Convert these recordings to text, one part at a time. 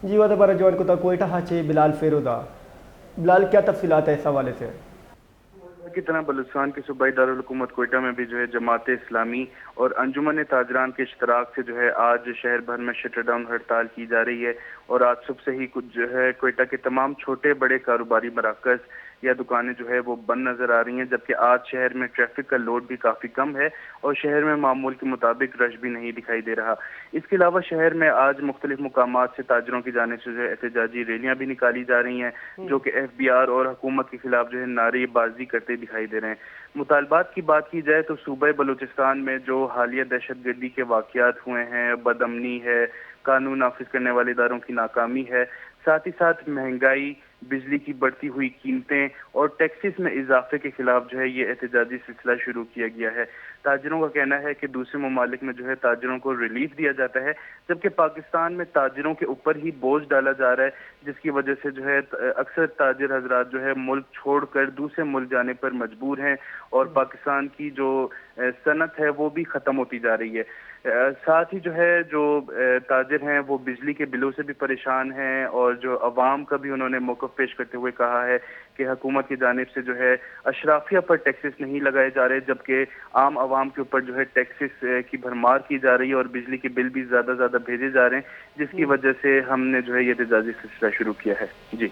جی وہ دوبارہ جوان کو کوئٹہ ہاچے بلال فیرودا بلال کیا تفصیلات ہے اس حوالے سے؟ کی طرح بلوچستان کے صوبائی دارالحکومت کوئٹہ میں بھی جو ہے جماعت اسلامی اور انجمن تاجران کے اشتراک سے جو ہے آج شہر بھر میں شٹر ڈاؤن ہڑتال کی جا رہی ہے، اور آج صبح سے ہی کچھ جو ہے کوئٹہ کے تمام چھوٹے بڑے کاروباری مراکز یا دکانیں جو ہے وہ بند نظر آ رہی ہیں، جبکہ آج شہر میں ٹریفک کا لوڈ بھی کافی کم ہے اور شہر میں معمول کے مطابق رش بھی نہیں دکھائی دے رہا۔ اس کے علاوہ شہر میں آج مختلف مقامات سے تاجروں کی جانب سے جو ہے احتجاجی ریلیاں بھی نکالی جا رہی ہیں، جو کہ ایف بی آر اور حکومت کے خلاف جو ہے نعرے بازی کرتے دکھائی دے رہے ہیں۔ مطالبات کی بات کی جائے تو صوبہ بلوچستان میں جو حالیہ دہشت گردی کے واقعات ہوئے ہیں، بد امنی ہے، قانون نافذ کرنے والے اداروں کی ناکامی ہے، ساتھ ہی ساتھ مہنگائی، بجلی کی بڑھتی ہوئی قیمتیں اور ٹیکسز میں اضافے کے خلاف جو ہے یہ احتجاجی سلسلہ شروع کیا گیا ہے۔ تاجروں کا کہنا ہے کہ دوسرے ممالک میں جو ہے تاجروں کو ریلیف دیا جاتا ہے، جبکہ پاکستان میں تاجروں کے اوپر ہی بوجھ ڈالا جا رہا ہے، جس کی وجہ سے جو ہے اکثر تاجر حضرات جو ہے ملک چھوڑ کر دوسرے ملک جانے پر مجبور ہیں، اور پاکستان کی جو صنعت ہے وہ بھی ختم ہوتی جا رہی ہے۔ ساتھ ہی جو ہے جو تاجر ہیں وہ بجلی کے بلوں سے بھی پریشان ہیں، اور جو عوام کا بھی انہوں نے موقف پیش کرتے ہوئے کہا ہے کہ حکومت کی جانب سے جو ہے اشرافیہ پر ٹیکسز نہیں لگائے جا رہے، جبکہ عام عوام کے اوپر جو ہے ٹیکسز کی بھرمار کی جا رہی ہے اور بجلی کے بل بھی زیادہ زیادہ بھیجے جا رہے ہیں، جس کی وجہ سے ہم نے جو ہے یہ احتجاجی سلسلہ شروع کیا ہے۔ جی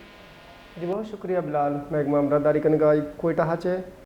جی بہت شکریہ بلال، میں امرانداری کنگائی کوئٹہ ہاچے